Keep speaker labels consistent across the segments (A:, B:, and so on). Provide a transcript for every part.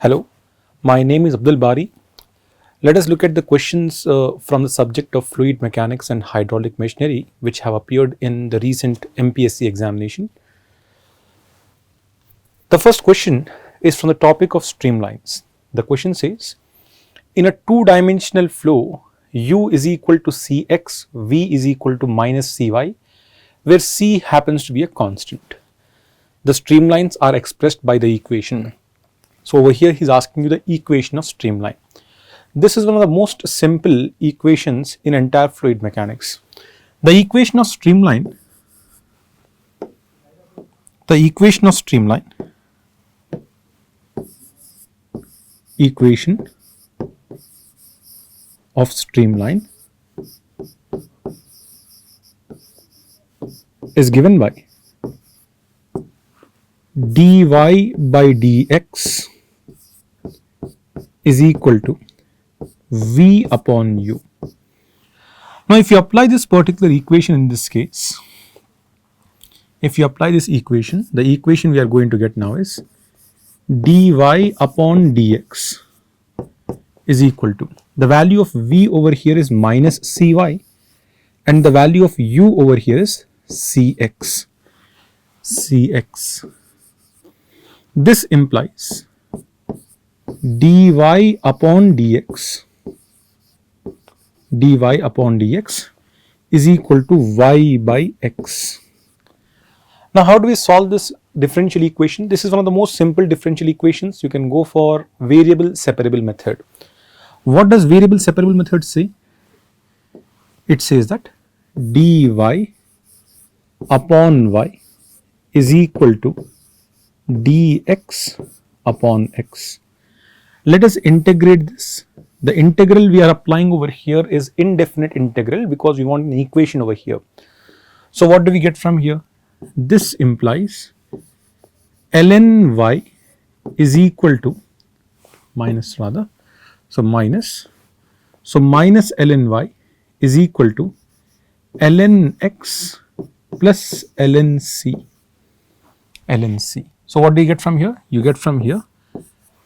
A: Hello, my name is Abdul Bari. Let us look at the questions from the subject of fluid mechanics and hydraulic machinery which have appeared in the recent MPSC examination. The first question is from the topic of streamlines. The question says, in a two-dimensional flow, U is equal to Cx, V is equal to minus Cy, where C happens to be a constant. The streamlines are expressed by the equation. So over here he is asking you the equation of streamline. This is one of the most simple equations in entire fluid mechanics. The equation of streamline equation of streamline is given by dy by dx is equal to V upon U. Now if you apply this particular equation in this case, if you apply this equation, the equation we are going to get now is dy upon dx is equal to, the value of V over here is minus Cy and the value of U over here is Cx. This implies dy upon dx is equal to y by x. Now how do we solve this differential equation? This is one of the most simple differential equations. You can go for variable separable method. What does variable separable method say? It says that dy upon y is equal to dx upon x. Let us integrate this. The integral we are applying over here is indefinite integral because we want an equation over here. So what do we get from here? This implies ln y is equal to minus ln y is equal to ln x plus ln c. So what do you get from here? You get from here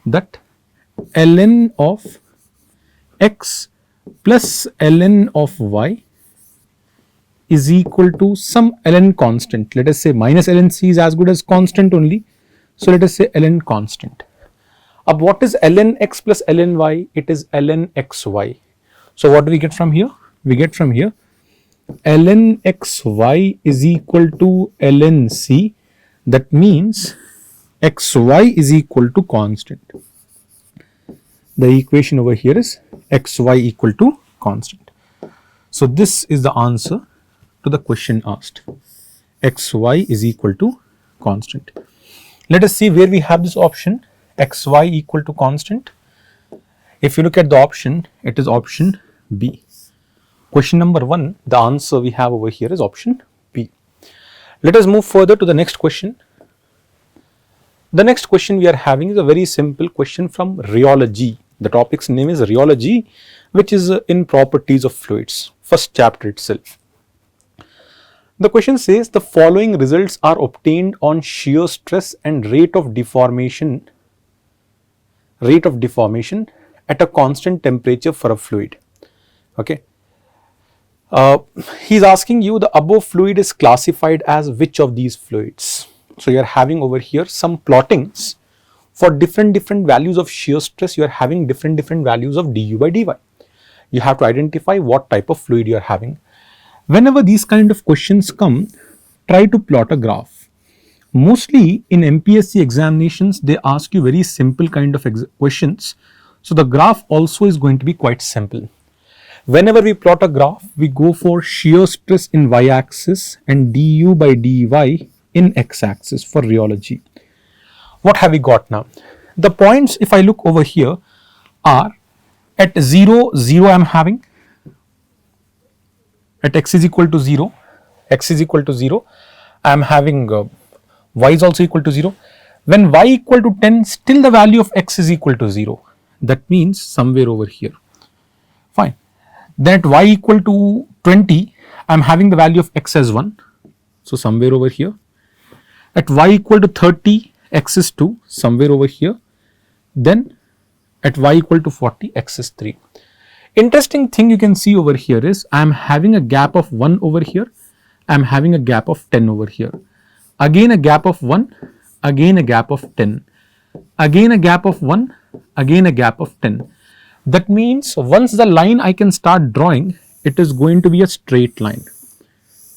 A: that ln of x plus ln of y is equal to some ln constant. Let us say minus ln c is as good as constant only. So let us say ln constant. Ab what is ln x plus ln y? It is ln xy. So what do we get from here? We get from here ln xy is equal to ln c. That means xy is equal to constant. The equation over here is xy equal to constant. So this is the answer to the question asked. Xy is equal to constant. Let us see where we have this option xy equal to constant. If you look at the option, it is option B. Question number 1, the answer we have over here is option B. Let us move further to the next question. The next question we are having is a very simple question from rheology. The topic's name is rheology, which is in properties of fluids, first chapter itself. The question says the following results are obtained on shear stress and rate of deformation at a constant temperature for a fluid. Okay. He is asking you the above fluid is classified as which of these fluids. So you are having over here some plottings for different values of shear stress. You are having different values of du by dy. You have to identify what type of fluid you are having. Whenever these kind of questions come, try to plot a graph. Mostly in MPSC examinations, they ask you very simple kind of questions. So the graph also is going to be quite simple. Whenever we plot a graph, we go for shear stress in y-axis and du by dy in x-axis for rheology. What have we got now? The points, if I look over here, are at 0, 0 I am having. At x is equal to 0, I am having y is also equal to 0. When y equal to 10, still the value of x is equal to 0. That means somewhere over here. Fine. Then at y equal to 20, I am having the value of x as 1. So somewhere over here. At y equal to 30, x is 2, somewhere over here. then at y equal to 40, x is 3. Interesting thing you can see over here is I am having a gap of 1 over here, I am having a gap of 10 over here, again a gap of 1, again a gap of 10, again a gap of 1, again a gap of 10. That means once the line I can start drawing, it is going to be a straight line.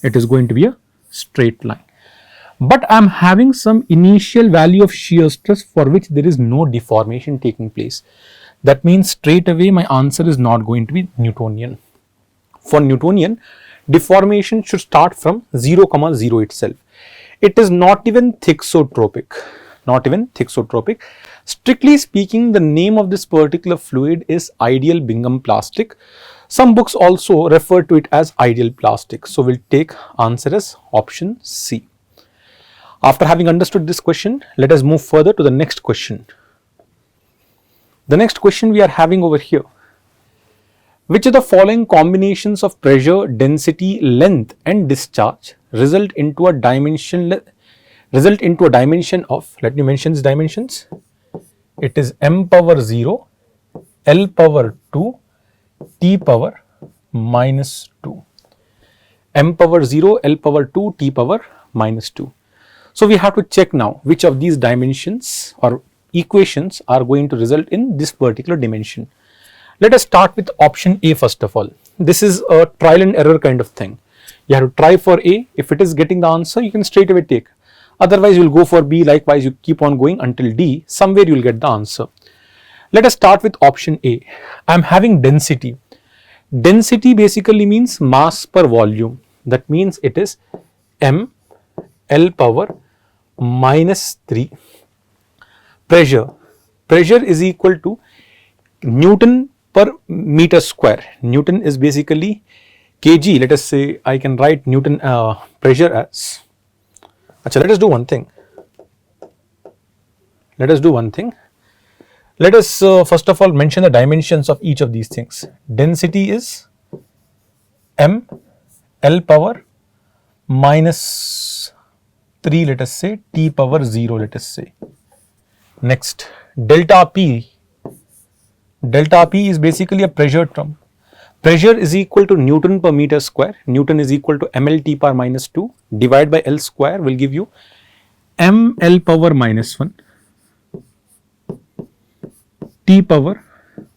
A: It is going to be a straight line. But I am having some initial value of shear stress for which there is no deformation taking place. That means straight away my answer is not going to be Newtonian. For Newtonian, deformation should start from 0, 0 itself. It is not even thixotropic. Not even thixotropic. Strictly speaking, the name of this particular fluid is ideal Bingham plastic. Some books also refer to it as ideal plastic. So we'll take answer as option C. After having understood this question, let us move further to the next question. The next question we are having over here. Which of the following combinations of pressure, density, length and discharge result into a dimension of, let me mention these dimensions. It is m power 0, L power 2, T power minus 2. M power 0, L power 2, T power minus 2. So we have to check now which of these dimensions or equations are going to result in this particular dimension. Let us start with option A first of all. This is a trial and error kind of thing. You have to try for A. If it is getting the answer, you can straight away take. Otherwise, you will go for B. Likewise, you keep on going until D. Somewhere you will get the answer. Let us start with option A. I am having density. Density basically means mass per volume. That means it is m L power minus 3. Pressure. Pressure is equal to Newton per meter square. Newton is basically kg. Let us say I can write Newton pressure as. Achha, let us do one thing. Let us first of all mention the dimensions of each of these things. Density is m L power minus 3, let us say, T power 0, let us say. Next, delta P. Delta P is basically a pressure term. Pressure is equal to Newton per meter square. Newton is equal to mL power minus 2 divided by L square will give you mL power minus 1 T power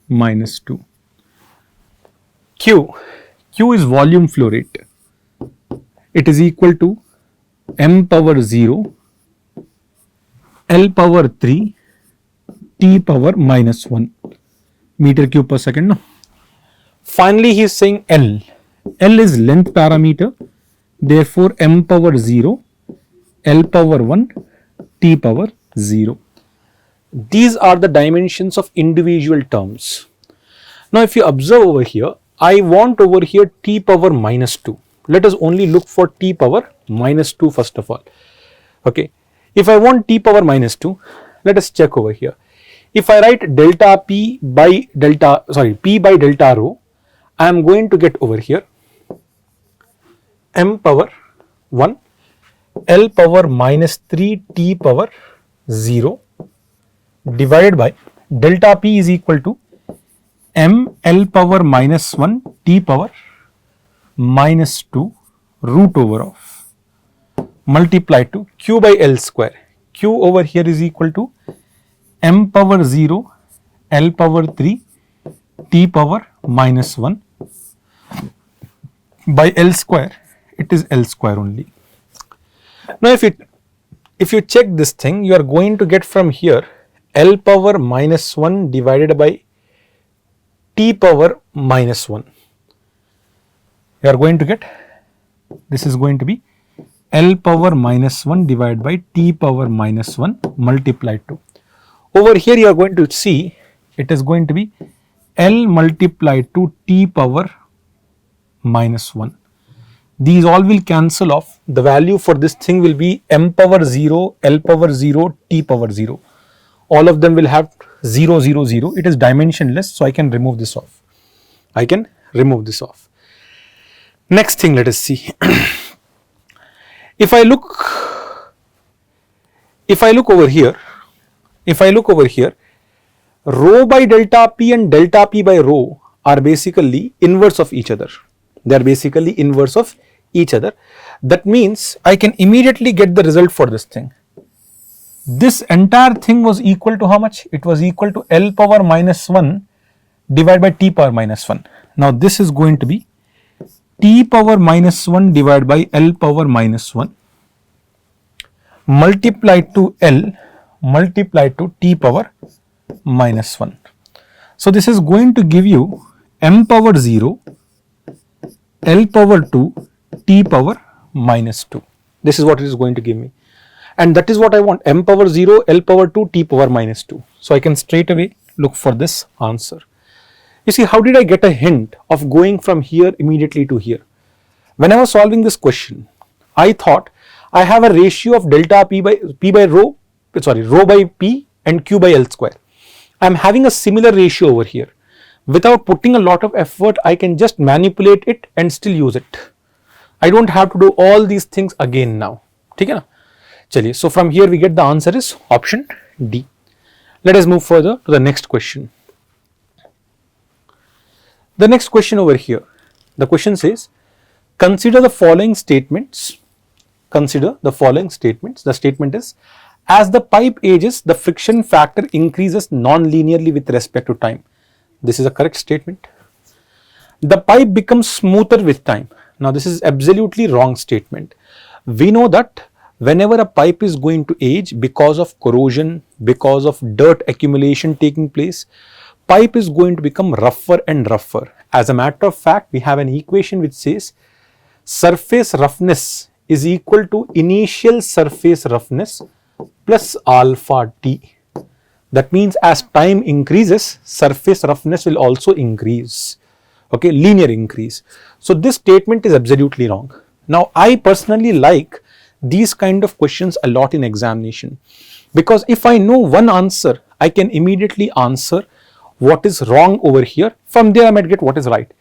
A: minus 2. Q is volume flow rate. It is equal to m power 0 L power 3 T power minus 1 meter cube per second. No. Finally, he is saying L. L is length parameter. Therefore, m power 0 L power 1 T power 0. These are the dimensions of individual terms. Now, if you observe over here, I want over here T power minus 2. Let us only look for T power minus 2 first of all. Okay. If I want T power minus 2, let us check over here. If I write delta P by delta rho, I am going to get over here m power 1 L power minus 3 T power 0 divided by delta P is equal to m L power minus 1 T power minus 2 root over of multiplied to Q by L square. Q over here is equal to m power 0 L power 3 T power minus 1 by L square. It is L square only. Now if you check this thing, you are going to get from here L power minus 1 divided by T power minus 1. You are going to get, this is going to be L power minus 1 divided by T power minus 1 multiplied to. Over here you are going to see it is going to be L multiplied to T power minus 1. These all will cancel off. The value for this thing will be m power 0, L power 0, T power 0. All of them will have 0, 0, 0. It is dimensionless, so I can remove this off. Next thing, let us see. If I look over here, Rho by delta P and delta P by rho are basically inverse of each other. They are basically inverse of each other. That means I can immediately get the result for this thing. This entire thing was equal to how much? It was equal to L power minus 1 divided by T power minus 1. Now this is going to be T power minus 1 divided by L power minus 1 multiplied to L multiplied to T power minus 1. So this is going to give you m power 0, L power 2, T power minus 2. This is what it is going to give me. And that is what I want, m power 0, L power 2, T power minus 2. So I can straight away look for this answer. You see, how did I get a hint of going from here immediately to here? When I was solving this question, I thought I have a ratio of delta P by rho, rho by P and Q by L square. I am having a similar ratio over here. Without putting a lot of effort, I can just manipulate it and still use it. I don't have to do all these things again now. Okay, na? Chaliye, so from here we get the answer is option D. Let us move further to the next question. The next question over here, the question says, consider the following statements. Consider the following statements. The statement is, as the pipe ages, the friction factor increases non-linearly with respect to time. This is a correct statement. The pipe becomes smoother with time. Now this is absolutely wrong statement. We know that whenever a pipe is going to age because of corrosion, because of dirt accumulation taking place, pipe is going to become rougher and rougher. As a matter of fact, we have an equation which says surface roughness is equal to initial surface roughness plus alpha T. That means as time increases, surface roughness will also increase. Okay, linear increase. So this statement is absolutely wrong. Now I personally like these kind of questions a lot in examination, because if I know one answer, I can immediately answer what is wrong over here. From there I might get what is right.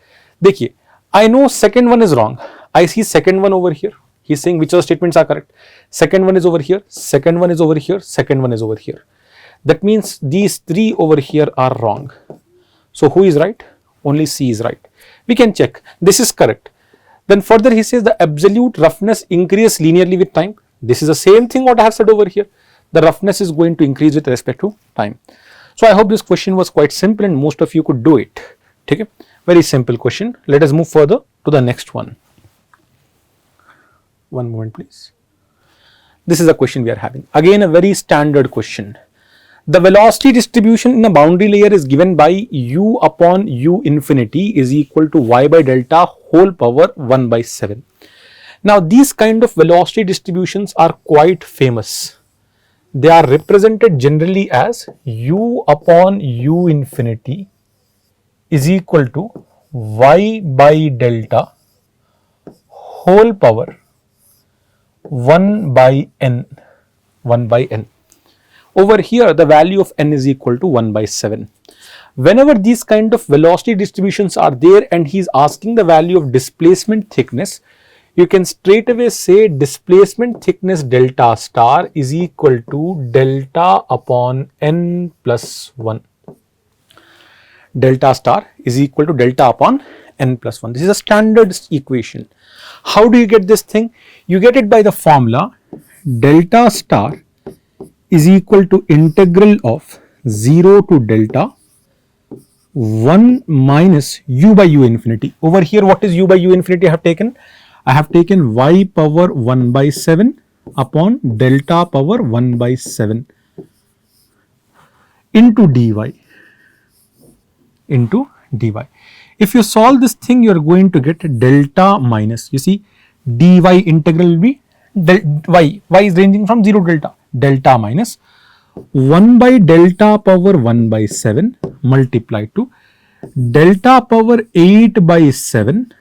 A: Dekhiye, I know second one is wrong. I see second one over here. He's saying which of the statements are correct. Second one is over here, second one is over here, second one is over here. That means these three over here are wrong. So who is right? Only C is right. We can check. This is correct. Then further he says the absolute roughness increases linearly with time. This is the same thing what I have said over here. The roughness is going to increase with respect to time. So I hope this question was quite simple and most of you could do it. Okay? Very simple question. Let us move further to the next one. One moment please. This is the question we are having. Again a very standard question. The velocity distribution in the boundary layer is given by u upon u infinity is equal to y by delta whole power 1 by 7. Now these kind of velocity distributions are quite famous. They are represented generally as u upon u infinity is equal to y by delta whole power 1 by n. Over here the value of n is equal to 1 by 7. Whenever these kind of velocity distributions are there and he is asking the value of displacement thickness, you can straight away say displacement thickness delta star is equal to delta upon n plus 1. Delta star is equal to delta upon n plus 1. This is a standard equation. How do you get this thing? You get it by the formula delta star is equal to integral of 0 to delta 1 minus u by u infinity. Over here what is u by u infinity I have taken? I have taken y power 1 by 7 upon delta power 1 by 7 into dy. If you solve this thing, you are going to get delta minus, you see, dy integral will be y is ranging from 0 to delta minus 1 by delta power 1 by 7 multiplied to delta power 8 by 7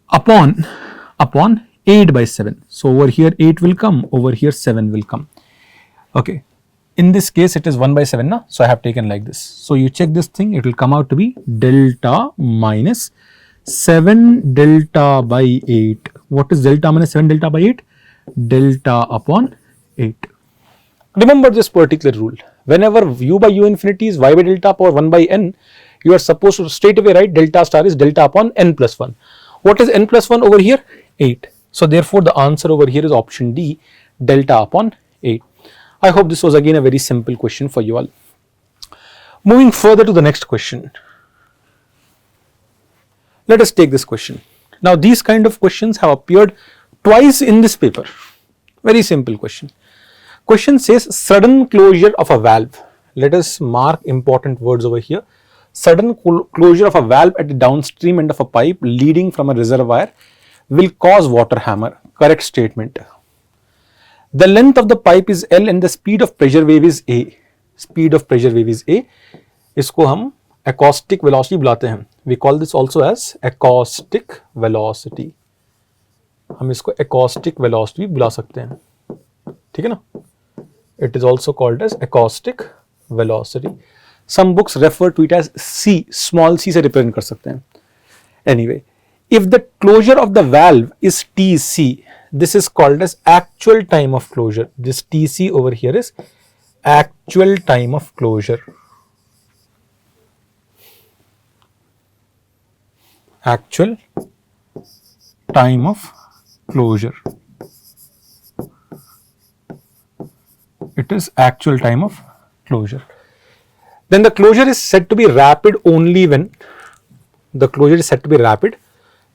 A: upon 8 by 7. So over here 8 will come, over here 7 will come. Okay. In this case it is 1 by 7 na? So I have taken like this. So you check this thing, it will come out to be delta minus 7 delta by 8. What is delta minus 7 delta by 8? Delta upon 8. Remember this particular rule. Whenever u by u infinity is y by delta power 1 by n, you are supposed to straight away write delta star is delta upon n plus 1. What is n plus 1 over here? 8. So therefore the answer over here is option D, delta upon 8. I hope this was again a very simple question for you all. Moving further to the next question. Let us take this question. Now these kind of questions have appeared twice in this paper. Very simple question. Question says sudden closure of a valve. Let us mark important words over here. Sudden closure of a valve at the downstream end of a pipe leading from a reservoir will cause water hammer. Correct statement. The length of the pipe is L and the speed of pressure wave is A. Speed of pressure wave is A. इसको हम acoustic velocity बुलाते हैं. We call this also as acoustic velocity. हम इसको acoustic velocity बुला सकते हैं. ठीक है ना? It is also called as acoustic velocity. Some books refer to it as C, small c से represent कर सकते हैं. Anyway, if the closure of the valve is Tc, this is called as actual time of closure. This Tc over here is actual time of closure. Actual time of closure. It is actual time of closure. Then the closure is said to be rapid only when the closure is said to be rapid.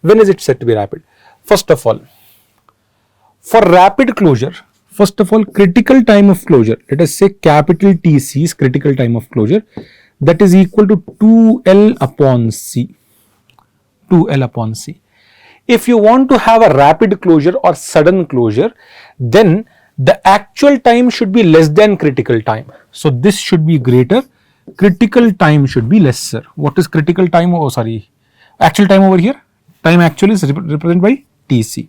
A: When is it said to be rapid? First of all, for rapid closure, first of all, critical time of closure, let us say capital Tc is critical time of closure, that is equal to 2L upon C. 2L upon C. If you want to have a rapid closure or sudden closure, then the actual time should be less than critical time. So this should be greater, critical time should be lesser. What is critical time? Oh, sorry, actual time over here. Time actual is represented by Tc.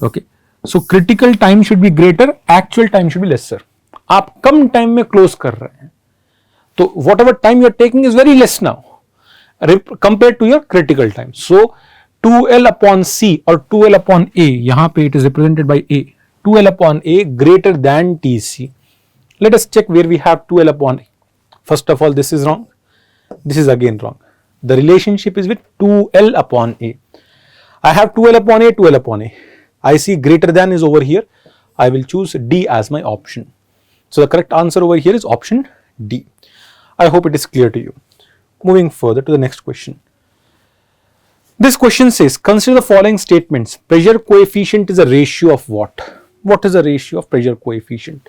A: Okay. So critical time should be greater, actual time should be lesser. आप कम time में close कर रहे हैं, तो whatever time you are taking is very less now compared to your critical time. So 2L upon C or 2L upon A, यहाँ पे it is represented by A. 2L upon A greater than Tc. Let us check where we have 2L upon A. First of all, this is wrong. This is again wrong. The relationship is with 2L upon A. I have 2L upon A, 2L upon A. I see greater than is over here. I will choose D as my option. So the correct answer over here is option D. I hope it is clear to you. Moving further to the next question. This question says, consider the following statements. Pressure coefficient is a ratio of what? What is a ratio of pressure coefficient?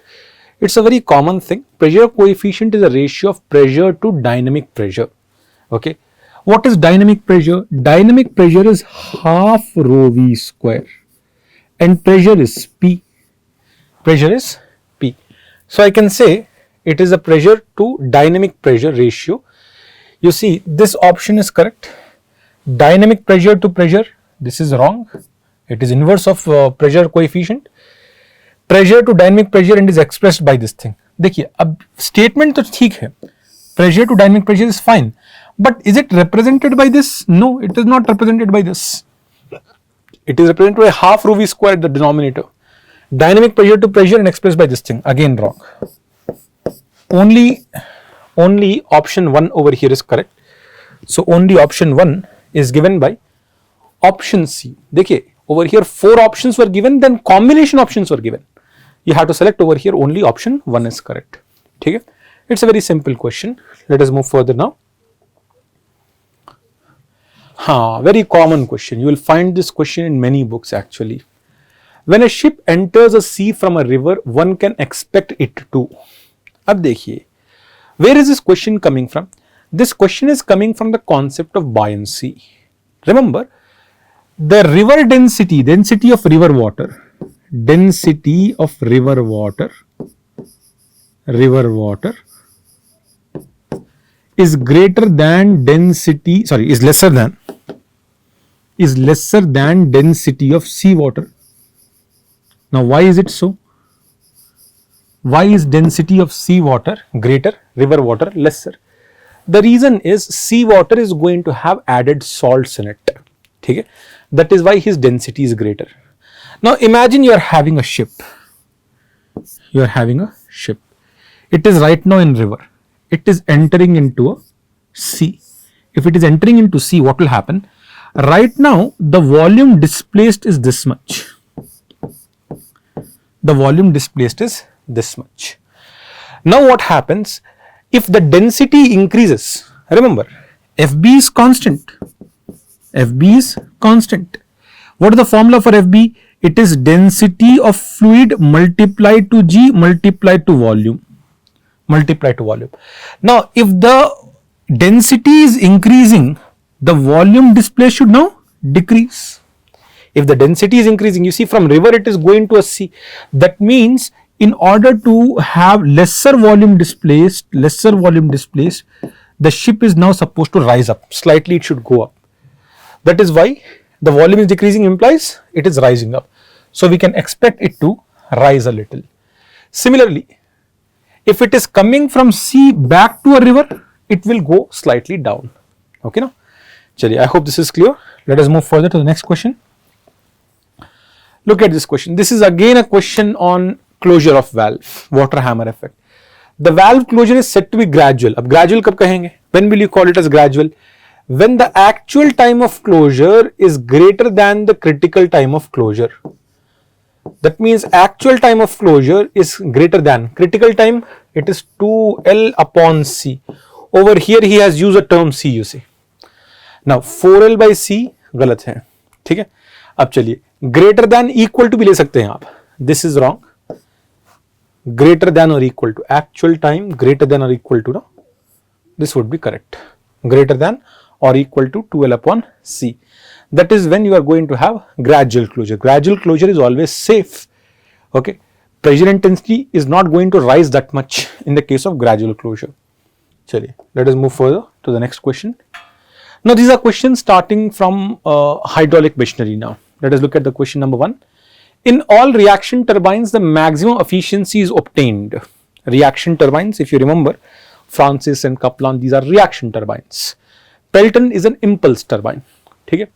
A: It's a very common thing. Pressure coefficient is a ratio of pressure to dynamic pressure. Okay. What is dynamic pressure? Dynamic pressure is half rho v square and pressure is P. Pressure is P. So I can say it is a pressure to dynamic pressure ratio. You see, this option is correct. Dynamic pressure to pressure, this is wrong. It is inverse of pressure coefficient. Pressure to dynamic pressure and is expressed by this thing. देखिए अब statement तो ठीक है. Pressure to dynamic pressure is fine. But is it represented by this? No, it is not represented by this. It is represented by half rho v square at the denominator. Dynamic pressure to pressure and expressed by this thing. Again wrong. Only option 1 over here is correct. So only option 1 is given by option C. देखिए over here 4 options were given, then combination options were given. You have to select over here only option 1 is correct. ठीक है? It's a very simple question. Let us move further now. Very common question. You will find this question in many books actually. When a ship enters a sea from a river, one can expect it to. अब देखिए, where is this question coming from? This question is coming from the concept of buoyancy. Remember, the river density of river water is greater than density, is lesser than density of seawater. Now why is it so? Why is density of seawater greater, river water lesser? The reason is seawater is going to have added salts in it. Okay? That is why his density is greater. Now imagine you are having a ship. You are having a ship. It is right now in river. It is entering into a sea. If it is entering into sea, what will happen? Right now, the volume displaced is this much. The volume displaced is this much. Now what happens? If the density increases, remember, FB is constant. FB is constant. What is the formula for FB? It is density of fluid multiplied to G multiplied to volume. Multiplied to volume. Now, if the density is increasing, the volume displaced should now decrease. If the density is increasing, you see from river it is going to a sea. That means in order to have lesser volume displaced, the ship is now supposed to rise up. Slightly it should go up. That is why the volume is decreasing implies it is rising up. So we can expect it to rise a little. Similarly, if it is coming from sea back to a river, it will go slightly down. Okay, now? Chaliye, I hope this is clear. Let us move further to the next question. Look at this question. This is again a question on closure of valve, water hammer effect. The valve closure is said to be gradual. Ab gradual kab kahenge? When will you call it as gradual? When the actual time of closure is greater than the critical time of closure. That means actual time of closure is greater than critical time. It is 2L upon C. Over here he has used a term C, you see. Now 4L by C गलत है, ठीक है. अब चलिए greater than equal to भी ले सकते हैं आप. This is wrong. Greater than or equal to, actual time greater than or equal to, no? This would be correct. Greater than or equal to 2L upon C. That is when you are going to have gradual closure. Gradual closure is always safe. Okay. Pressure intensity is not going to rise that much in the case of gradual closure. Chaliye, let us move further to the next question. Now these are questions starting from hydraulic machinery now. Let us look at the question number 1. In all reaction turbines, the maximum efficiency is obtained. Reaction turbines, if you remember, Francis and Kaplan, these are reaction turbines. Pelton is an impulse turbine. Okay.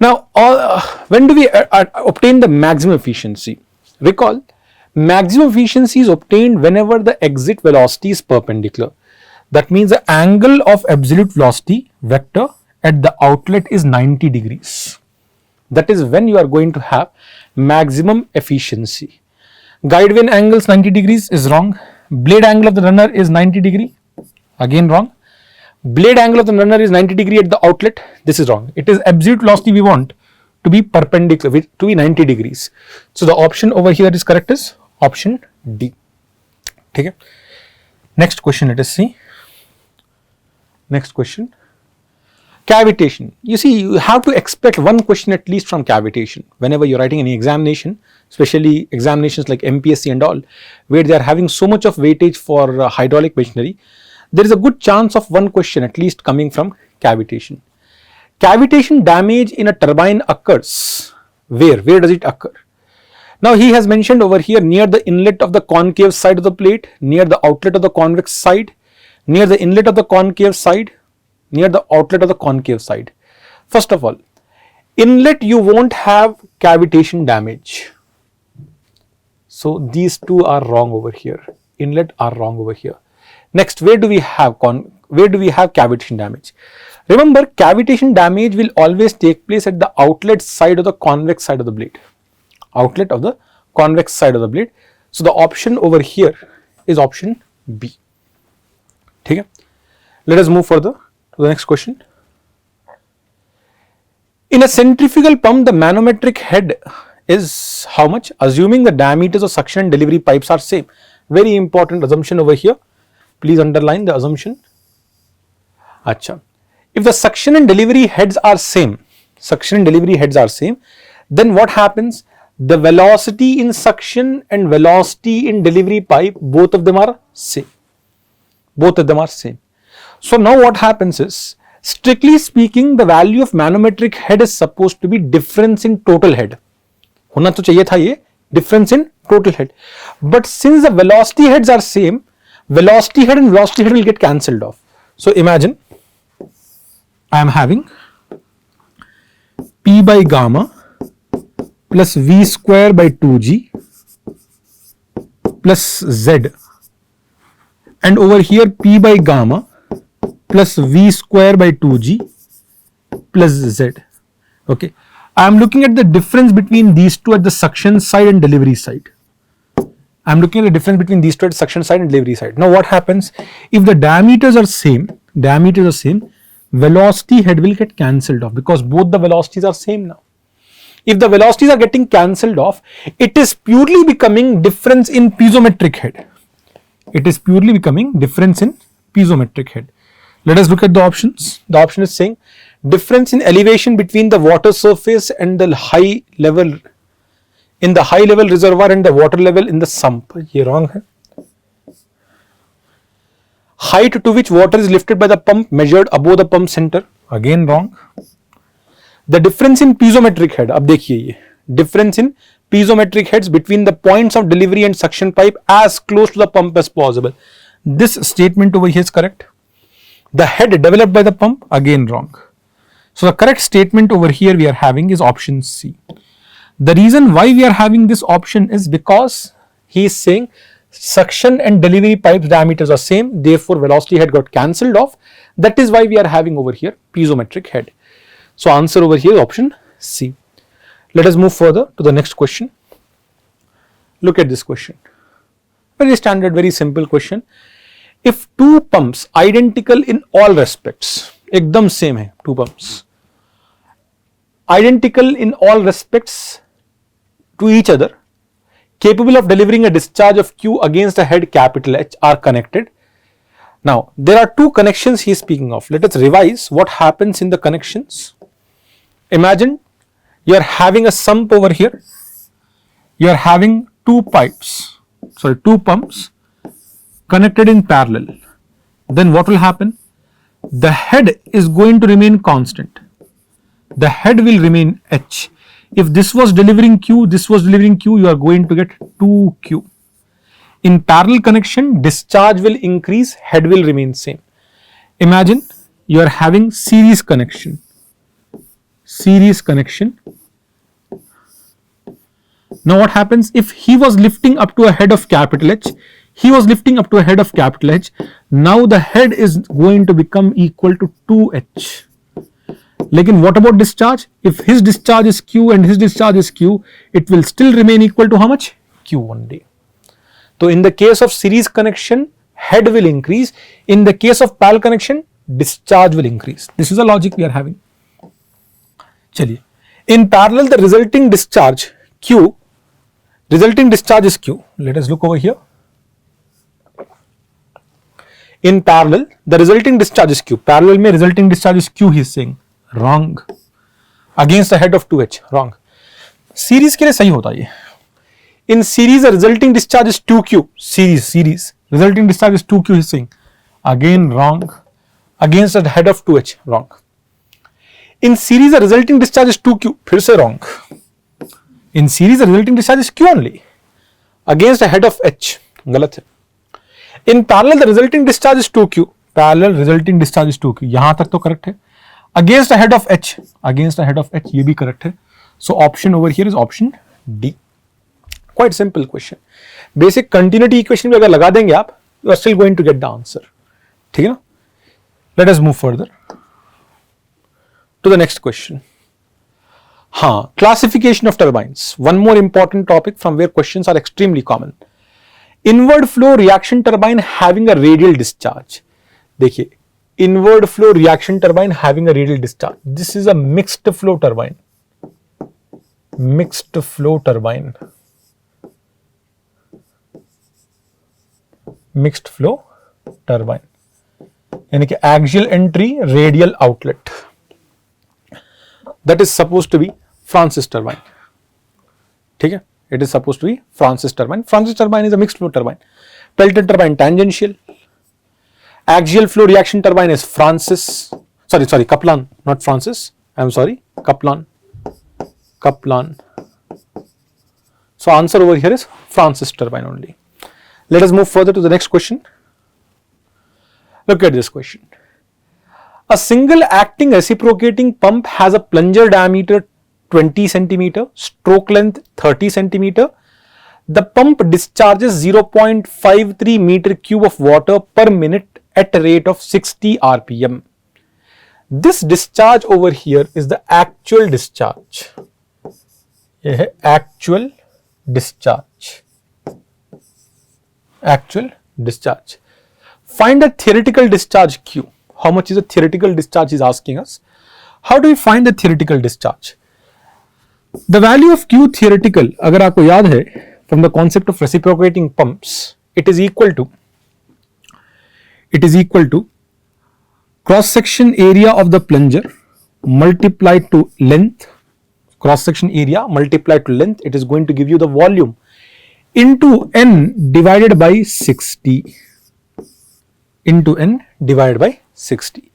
A: Now, when do we obtain the maximum efficiency? Recall, maximum efficiency is obtained whenever the exit velocity is perpendicular. That means the angle of absolute velocity vector at the outlet is 90 degrees. That is when you are going to have maximum efficiency. Guide vane angle is 90 degrees is wrong. Blade angle of the runner is 90 degree, again wrong. Blade angle of the runner is 90 degree at the outlet, this is wrong. It is absolute velocity we want to be perpendicular, to be 90 degrees. So the option over here that is correct is option D. Okay. Next question, let us see. Next question. Cavitation. You see, you have to expect one question at least from cavitation whenever you're writing any examination, especially examinations like MPSC and all, where they are having so much of weightage for hydraulic machinery. There is a good chance of one question at least coming from cavitation. Cavitation damage in a turbine occurs. Where does it occur? Now he has mentioned over here near the inlet of the concave side of the plate, near the outlet of the convex side, near the inlet of the concave side, near the outlet of the concave side. First of all, inlet you won't have cavitation damage. So these two are wrong over here. Inlet are wrong over here. Next, where do we have cavitation damage? Remember, cavitation damage will always take place at the outlet side of the convex side of the blade. Outlet of the convex side of the blade. So the option over here is option B. Okay. Let us move further to the next question. In a centrifugal pump, the manometric head is how much? Assuming the diameters of suction and delivery pipes are same. Very important assumption over here. Please underline the assumption. Acha. If the suction and delivery heads are same, then what happens? The velocity in suction and velocity in delivery pipe, both of them are same. So now what happens is, strictly speaking, the value of manometric head is supposed to be difference in total head. होना तो चाहिए था ये difference in total head. But since the velocity heads are same, velocity head and velocity head will get cancelled off. So imagine I am having P by gamma plus V square by 2G plus z, and over here P by gamma plus V square by 2G plus Z. Okay, I am looking at the difference between these two at the suction side and delivery side. I am looking at the difference between these two at suction side and delivery side. Now what happens if the diameters are same? Velocity head will get cancelled off because both the velocities are same now. If the velocities are getting cancelled off, it is purely becoming difference in piezometric head. It is purely becoming difference in piezometric head. Let us look at the options. The option is saying difference in elevation between the water surface and the high level, in the high level reservoir and the water level in the sump. ये wrong है. Height to which water is lifted by the pump measured above the pump center. Again wrong. The difference in piezometric head. अब देखिए ये difference in piezometric heads between the points of delivery and suction pipe as close to the pump as possible. This statement over here is correct. The head developed by the pump, again wrong. So the correct statement over here we are having is option C. The reason why we are having this option is because he is saying suction and delivery pipe diameters are same, therefore velocity head got cancelled off. That is why we are having over here piezometric head. So answer over here is option C. Let us move further to the next question. Look at this question. Very standard, very simple question. If two pumps identical in all respects, एकदम same है, two pumps, identical in all respects to each other, capable of delivering a discharge of Q against a head capital H are connected. Now, there are two connections he is speaking of. Let us revise what happens in the connections. Imagine you are having a sump over here. You are having two pumps connected in parallel. Then what will happen? The head is going to remain constant. The head will remain H. If this was delivering Q, this was delivering Q, you are going to get 2Q. In parallel connection, discharge will increase, head will remain same. Imagine you are having series connection. Now what happens if he was lifting up to a head of capital H, now the head is going to become equal to 2H. Lekin what about discharge? If his discharge is Q and his discharge is Q, it will still remain equal to how much? Q only. So in the case of series connection, head will increase. In the case of parallel connection, discharge will increase. This is the logic we are having. चलिए, in parallel the resulting discharge is Q. Let us look over here. In parallel the resulting discharge is Q. Parallel में resulting discharge is Q, he is saying. Wrong. Against the head of 2H. Wrong. Series के लिए सही होता है. In series the resulting discharge is 2Q. Series resulting discharge is 2Q, he is saying. Again wrong. Against the head of 2H. Wrong. In series the resulting discharge is 2Q. फिर से wrong. In series the resulting discharge is Q only. Against the head of H. गलत है. In parallel the resulting discharge is 2Q. Parallel resulting discharge is 2Q. यहाँ तक तो correct है. Against the head of H. ये भी correct है. So option over here is option D. Quite simple question. Basic continuity equation भी अगर लगा देंगे आप, you are still going to get the answer. ठीक है ना? Let us move further to the next question. Classification of turbines. One more important topic from where questions are extremely common. Inward flow reaction turbine having a radial discharge. देखिए, inward flow reaction turbine having a radial discharge. This is a mixed flow turbine. Mixed flow turbine. यानी कि axial entry, radial outlet. That is supposed to be Francis turbine. ठीक है? It is supposed to be Francis turbine. Francis turbine is a mixed flow turbine. Pelton turbine tangential. Axial flow reaction turbine is Kaplan, not Francis. I am sorry, Kaplan. So answer over here is Francis turbine only. Let us move further to the next question. Look at this question. A single acting reciprocating pump has a plunger diameter 20 cm, stroke length 30 cm. The pump discharges 0.53 meter cube of water per minute at a rate of 60 rpm. This discharge over here is the actual discharge. ये है actual discharge. Actual discharge. Find the theoretical discharge Q. How much is the theoretical discharge is asking us. How do we find the theoretical discharge? The value of Q theoretical, अगर आपको याद है from the concept of reciprocating pumps, it is equal to cross section area of the plunger multiplied to length, cross section area multiplied to length, it is going to give you the volume into N divided by 60, into N divided by 60.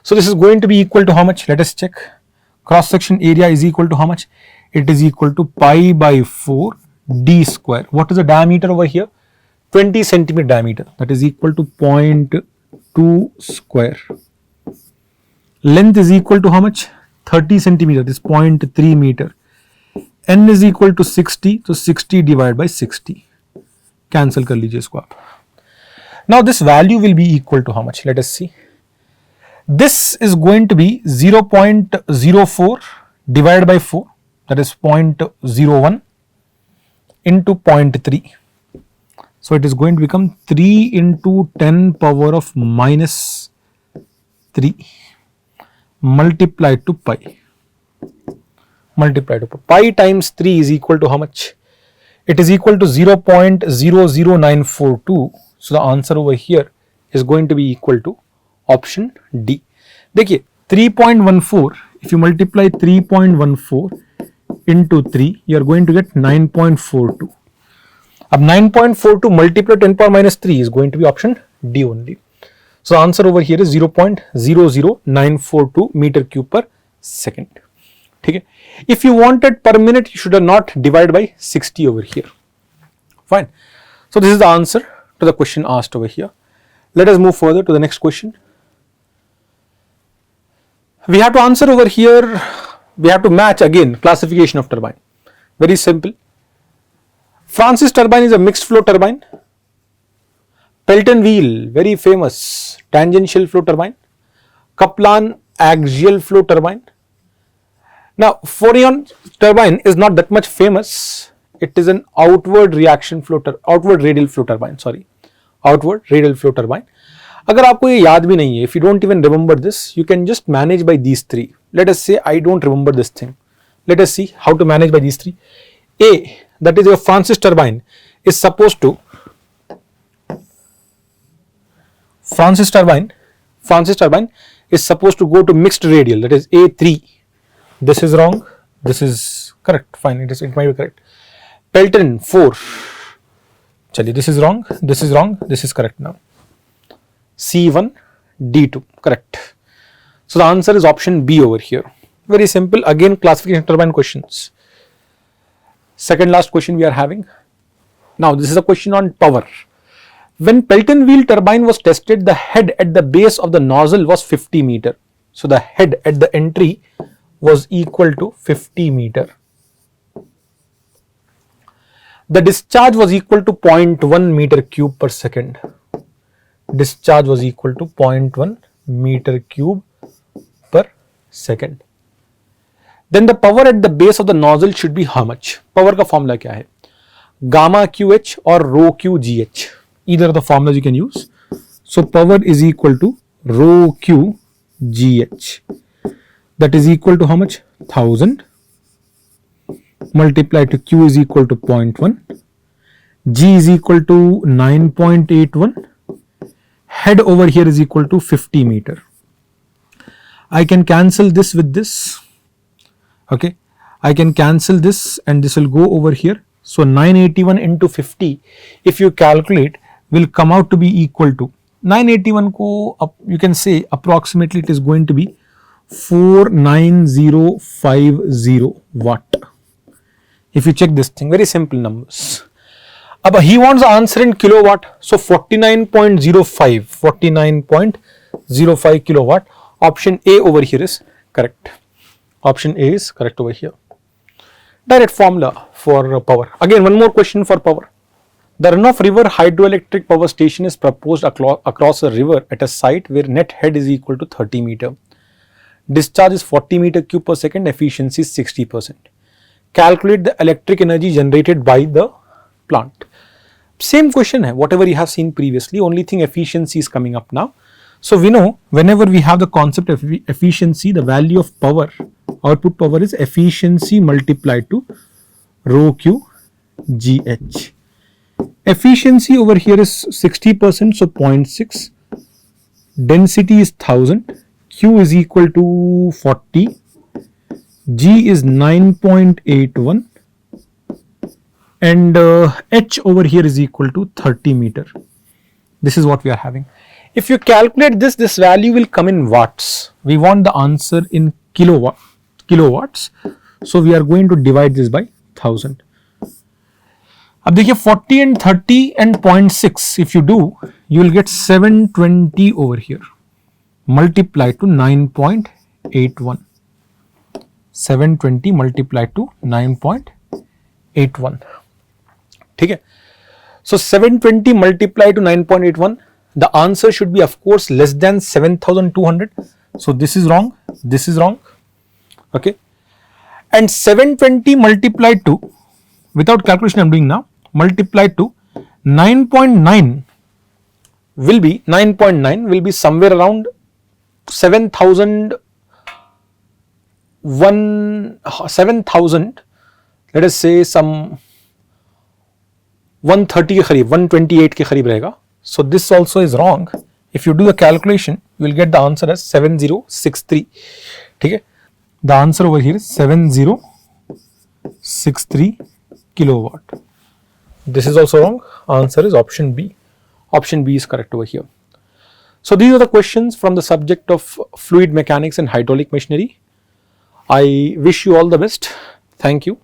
A: So this is going to be equal to how much? Let us check. Cross section area is equal to how much? It is equal to pi by 4 d square. What is the diameter over here? 20 centimeter diameter. That is equal to 0.2 square. Length is equal to how much? 30 centimeter. This 0.3 meter. N is equal to 60. So 60 divided by 60. Cancel कर लीजिए इसको आप. Now this value will be equal to how much? Let us see. This is going to be 0.04 divided by 4, that is 0.01 into 0.3. So it is going to become 3 into 10 power of minus 3 multiplied to pi. Multiplied to pi times 3 is equal to how much? It is equal to 0.00942. So the answer over here is going to be equal to option D. देखिए 3.14, if you multiply 3.14 into 3, you are going to get 9.42. अब 9.42 multiplied 10 power minus 3 is going to be option D only. So the answer over here is 0.00942 meter cube per second. ठीक है. If you wanted per minute, you should have not divided by 60 over here. Fine. So this is the answer to the question asked over here. Let us move further to the next question. We have to answer over here, we have to match again classification of turbine. Very simple. Francis turbine is a mixed flow turbine. Pelton wheel, very famous, tangential flow turbine. Kaplan axial flow turbine. Now Forion turbine is not that much famous. It is an outward reaction flow, outward radial flow turbine, sorry. Outward radial flow turbine. अगर आपको ये याद भी नहीं है, if you don't even remember this, you can just manage by these three. Let us say I don't remember this thing. Let us see how to manage by these three. A, that is your Francis turbine, is supposed to go to mixed radial, that is A3. This is wrong. This is correct. Fine. It might be correct. Pelton 4. Chaliye, this is wrong. This is wrong. This is correct now. C1, D2, correct. So the answer is option B over here. Very simple. Again, classification turbine questions. Second last question we are having. Now this is a question on power. When Pelton wheel turbine was tested, the head at the base of the nozzle was 50 meter. So the head at the entry was equal to 50 meter. The discharge was equal to 0.1 meter cube per second. Discharge was equal to 0.1 meter cube per second. Then the power at the base of the nozzle should be how much? Power का formula क्या है? Gamma QH or rho QGH. Either of the formulas you can use. So power is equal to rho QGH. That is equal to how much? 1000 multiplied to Q is equal to 0.1. G is equal to 9.81. Head over here is equal to 50 meter. I can cancel this with this. Okay, I can cancel this and this will go over here. So 981 into 50, if you calculate, will come out to be equal to 981 ko you can say approximately it is going to be 49050 watt. If you check this thing, very simple numbers. But he wants the answer in kilowatt, so 49.05 kilowatt. Option A over here is correct. Option A is correct over here. Direct formula for power. Again, one more question for power. The Runoff River Hydroelectric Power Station is proposed across a river at a site where net head is equal to 30 meter. Discharge is 40 meter cube per second, efficiency is 60%. Calculate the electric energy generated by the plant. Same question hai, whatever you have seen previously, only thing efficiency is coming up now. So we know whenever we have the concept of efficiency, the value of power, output power is efficiency multiplied to rho Q GH. Efficiency over here is 60%, so 0.6. Density is 1000. Q is equal to 40. G is 9.81. And H over here is equal to 30 meter. This is what we are having. If you calculate this, this value will come in watts. We want the answer in kilowatts. So we are going to divide this by 1000. अब देखिए 40 and 30 and 0.6 if you do, you will get 720 over here multiplied to 9.81. 720 multiplied to 9.81. ठीक है. So 720 multiplied to 9.81. The answer should be of course less than 7200. So this is wrong. This is wrong. Okay. And 720 multiplied to, without calculation I am doing now, multiplied to 9.9 will be somewhere around 7,000, let us say some 130 के करीब, 128 के करीब रहेगा. So this also is wrong. If you do the calculation, you will get the answer as 7063. ठीक है. The answer over here is 7063 kilowatt. This is also wrong. Answer is option B. Option B is correct over here. So these are the questions from the subject of fluid mechanics and hydraulic machinery. I wish you all the best. Thank you.